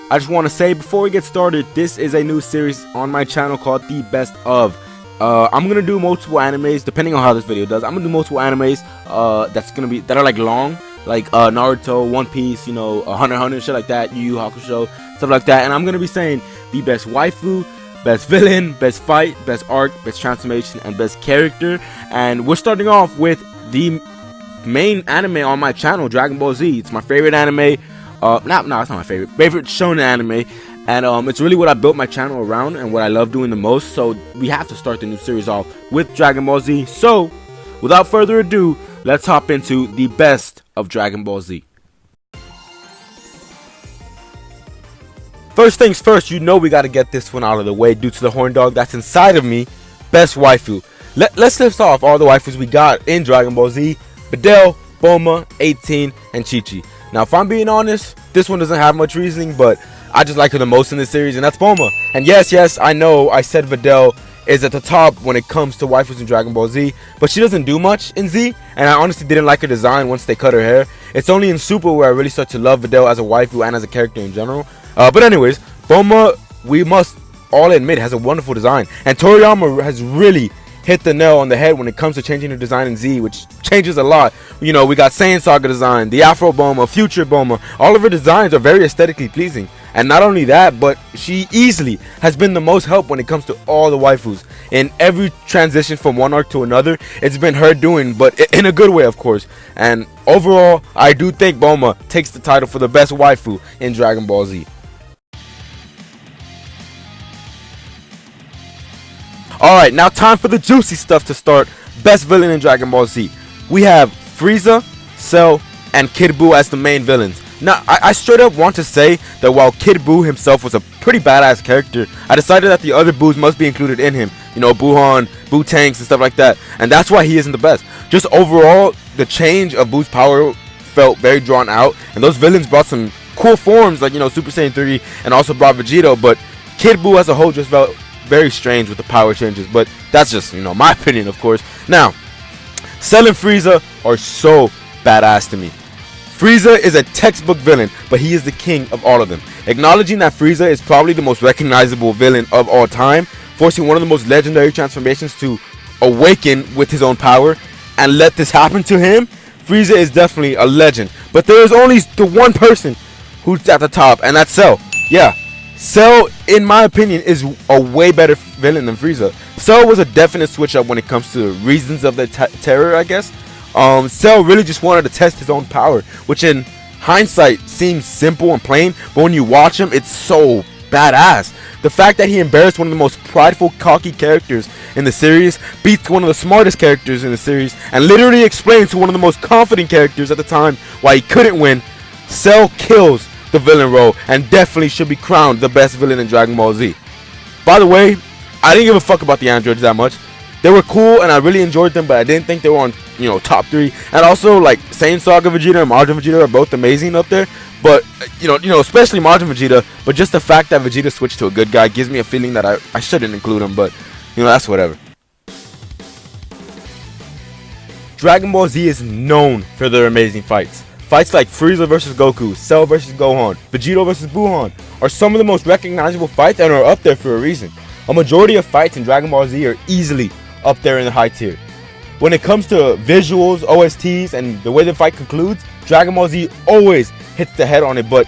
I just want to say before we get started, this is a new series on my channel called The Best Of. I'm gonna do multiple animes depending on how this video does. I'm gonna do multiple animes that are like long, like Naruto, One Piece, you know, Hunter x Hunter, shit like that, Yu Yu Hakusho, stuff like that. And I'm gonna be saying the best waifu, best villain, best fight, best arc, best transformation, and best character. And we're starting off with the main anime on my channel, Dragon Ball Z. It's my favorite anime. No, it's not my favorite shonen anime, and it's really what I built my channel around and what I love doing the most. So we have to start the new series off with Dragon Ball Z. So without further ado, let's hop into the best of Dragon Ball Z. First things first, you know we got to get this one out of the way due to the horn dog that's inside of me. Best waifu. Let's list off all the waifus we got in Dragon Ball Z: Videl, Bulma, 18, and Chi-Chi. Now, if I'm being honest, this one doesn't have much reasoning, but I just like her the most in this series, and that's Bulma. And yes, I know I said Videl is at the top when it comes to waifus in Dragon Ball Z, but she doesn't do much in Z, and I honestly didn't like her design once they cut her hair. It's only in Super where I really start to love Videl as a waifu and as a character in general. But anyways, Bulma, we must all admit, has a wonderful design, and Toriyama has really hit the nail on the head when it comes to changing her design in Z, which changes a lot. You know, we got Saiyan Saga design, the Afro Bulma, Future Bulma. All of her designs are very aesthetically pleasing. And not only that, but she easily has been the most help when it comes to all the waifus. In every transition from one arc to another, it's been her doing, but in a good way, of course. And overall, I do think Bulma takes the title for the best waifu in Dragon Ball Z. Alright, now time for the juicy stuff to start. Best villain in Dragon Ball Z. We have Frieza, Cell, and Kid Buu as the main villains. Now, I straight up want to say that while Kid Buu himself was a pretty badass character, I decided that the other Boos must be included in him. You know, Buuhan, Buu Tanks, and stuff like that. And that's why he isn't the best. Just overall, the change of Buu's power felt very drawn out. And those villains brought some cool forms, like, you know, Super Saiyan 3, and also brought Vegito. But Kid Buu as a whole just felt very strange with the power changes, but that's just, you know, my opinion, of course. Now, Cell and Frieza are so badass to me. Frieza is a textbook villain, but he is the king of all of them. Acknowledging that Frieza is probably the most recognizable villain of all time, forcing one of the most legendary transformations to awaken with his own power and let this happen to him, Frieza is definitely a legend. But there is only the one person who's at the top, and that's Cell. Yeah, Cell, in my opinion, is a way better villain than Frieza. Cell was a definite switch up when it comes to reasons of the terror, I guess. Cell really just wanted to test his own power, which in hindsight seems simple and plain, but when you watch him, it's so badass. The fact that he embarrassed one of the most prideful, cocky characters in the series, beats one of the smartest characters in the series, and literally explains to one of the most confident characters at the time why he couldn't win. Cell kills the villain role and definitely should be crowned the best villain in Dragon Ball Z. By the way, I didn't give a fuck about the androids that much. They were cool and I really enjoyed them, but I didn't think they were on, you know, top 3. And also, like, Saiyan Saga Vegeta and Majin Vegeta are both amazing up there, but you know, especially Majin Vegeta. But just the fact that Vegeta switched to a good guy gives me a feeling that I shouldn't include him, but you know, that's whatever. Dragon Ball Z is known for their amazing fights. Fights like Frieza vs Goku, Cell vs Gohan, Vegito vs Buuhan are some of the most recognizable fights and are up there for a reason. A majority of fights in Dragon Ball Z are easily up there in the high tier. When it comes to visuals, OSTs, and the way the fight concludes, Dragon Ball Z always hits the head on it, but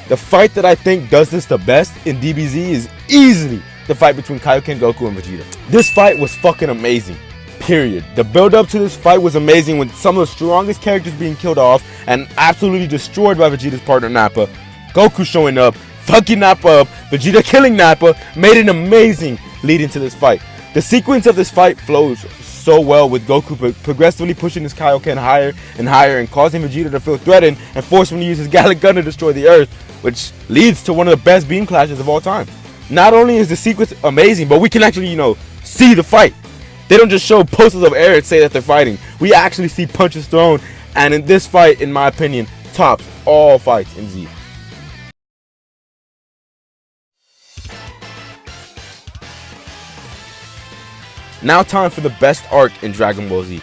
the fight that I think does this the best in DBZ is easily the fight between Kaioken Goku and Vegeta. This fight was fucking amazing. Period. The build up to this fight was amazing, with some of the strongest characters being killed off and absolutely destroyed by Vegeta's partner Nappa. Goku showing up, fucking Nappa up, Vegeta killing Nappa, made it amazing leading to this fight. The sequence of this fight flows so well, with Goku progressively pushing his Kaioken higher and higher and causing Vegeta to feel threatened and force him to use his Gallic Gun to destroy the Earth, which leads to one of the best beam clashes of all time. Not only is the sequence amazing, but we can actually, you know, see the fight. They don't just show posters of air and say that they're fighting. We actually see punches thrown, and in this fight, in my opinion, tops all fights in Z. Now time for the best arc in Dragon Ball Z.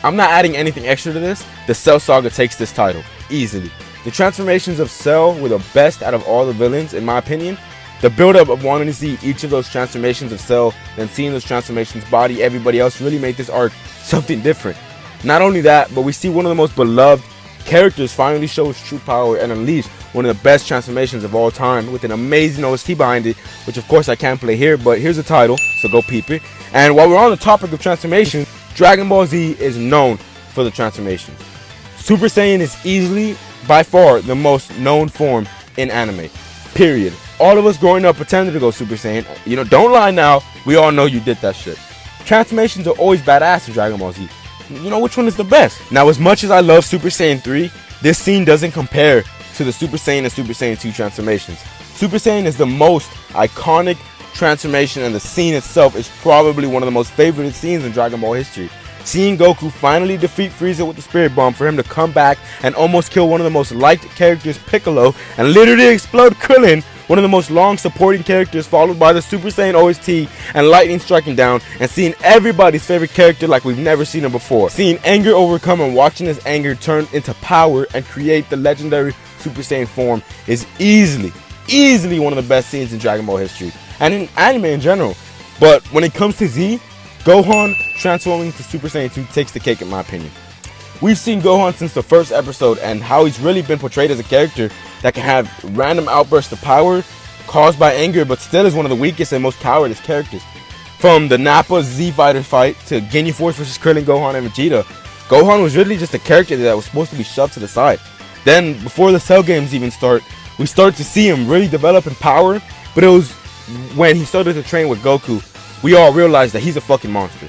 I'm not adding anything extra to this. The Cell Saga takes this title, easily. The transformations of Cell were the best out of all the villains, in my opinion. The build-up of wanting to see each of those transformations of Cell, then seeing those transformations body everybody else, really made this arc something different. Not only that, but we see one of the most beloved characters finally show his true power and unleash one of the best transformations of all time with an amazing OST behind it, which of course I can't play here, but here's the title, so go peep it. And while we're on the topic of transformations, Dragon Ball Z is known for the transformations. Super Saiyan is easily, by far, the most known form in anime. Period. All of us growing up pretended to go Super Saiyan. You know, don't lie now. We all know you did that shit. Transformations are always badass in Dragon Ball Z. You know, which one is the best? Now, as much as I love Super Saiyan 3, this scene doesn't compare to the Super Saiyan and Super Saiyan 2 transformations. Super Saiyan is the most iconic transformation, and the scene itself is probably one of the most favorite scenes in Dragon Ball history. Seeing Goku finally defeat Frieza with the Spirit Bomb, for him to come back and almost kill one of the most liked characters, Piccolo, and literally explode Krillin, one of the most long supporting characters, followed by the Super Saiyan OST and lightning striking down, and seeing everybody's favorite character like we've never seen him before. Seeing anger overcome and watching his anger turn into power and create the legendary Super Saiyan form is easily one of the best scenes in Dragon Ball history and in anime in general. But when it comes to Z, Gohan transforming to Super Saiyan 2 takes the cake in my opinion. We've seen Gohan since the first episode, and how he's really been portrayed as a character that can have random outbursts of power caused by anger, but still is one of the weakest and most cowardice characters. From the Nappa Z Fighter fight to Ginyu Force vs Krillin, Gohan, and Vegeta, Gohan was really just a character that was supposed to be shoved to the side. Then, before the Cell games even start, we start to see him really develop in power, but it was when he started to train with Goku, we all realized that he's a fucking monster.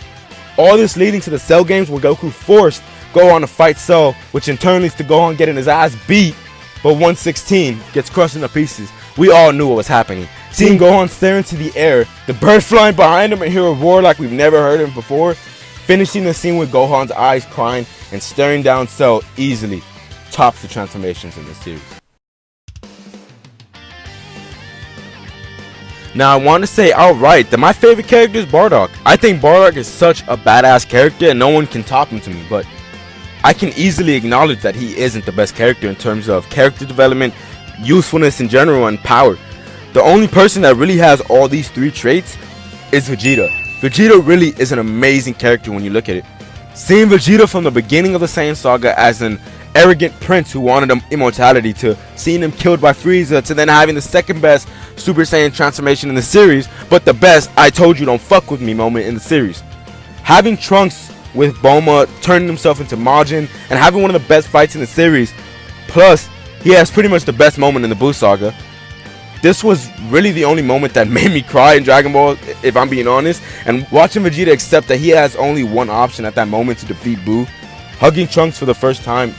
All this leading to the Cell games where Goku forced Gohan to fight Cell, which in turn leads to Gohan getting his ass beat, but 116 gets crushed into pieces. We all knew what was happening. Seeing Gohan stare into the air, the bird flying behind him and hear a roar like we've never heard him before, finishing the scene with Gohan's eyes crying and staring down Cell easily tops the transformations in this series. Now I want to say outright that my favorite character is Bardock. I think Bardock is such a badass character and no one can top him to me, but I can easily acknowledge that he isn't the best character in terms of character development, usefulness in general, and power. The only person that really has all these three traits is Vegeta. Vegeta really is an amazing character when you look at it. Seeing Vegeta from the beginning of the Saiyan saga as an arrogant prince who wanted immortality, to seeing him killed by Frieza, to then having the second best Super Saiyan transformation in the series, but the best I told you don't fuck with me moment in the series. Having Trunks with Bulma turning himself into Majin and having one of the best fights in the series, plus he has pretty much the best moment in the Buu saga. This was really the only moment that made me cry in Dragon Ball, if I'm being honest, and watching Vegeta accept that he has only one option at that moment to defeat Buu, hugging Trunks for the first time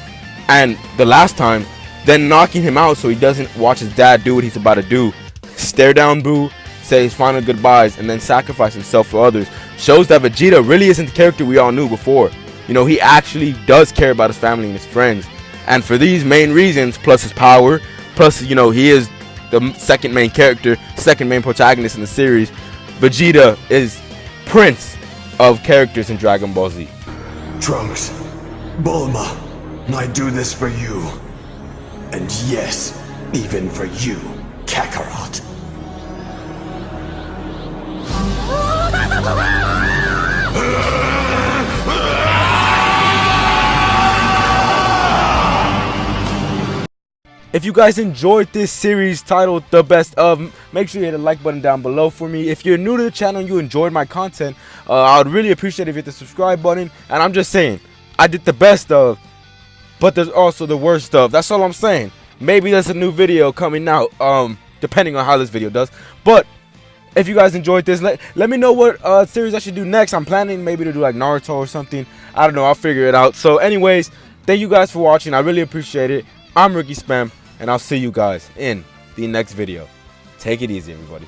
and the last time, then knocking him out so he doesn't watch his dad do what he's about to do, stare down Buu, say his final goodbyes, and then sacrifice himself for others, shows that Vegeta really isn't the character we all knew before. You know, he actually does care about his family and his friends, and for these main reasons, plus his power, plus, you know, he is the second main character, second main protagonist in the series, Vegeta is prince of characters in Dragon Ball Z. Trunks, Bulma, I do this for you. And yes, even for you, Kakarot. If you guys enjoyed this series titled The Best Of, make sure you hit the like button down below for me. If you're new to the channel and you enjoyed my content, I would really appreciate it if you hit the subscribe button. And I'm just saying, I did the best of, but there's also the worst of. That's all I'm saying. Maybe there's a new video coming out, depending on how this video does. But if you guys enjoyed this, let me know what series I should do next. I'm planning maybe to do like Naruto or something. I don't know. I'll figure it out. So anyways, thank you guys for watching. I really appreciate it. I'm Ricky Spam, and I'll see you guys in the next video. Take it easy, everybody.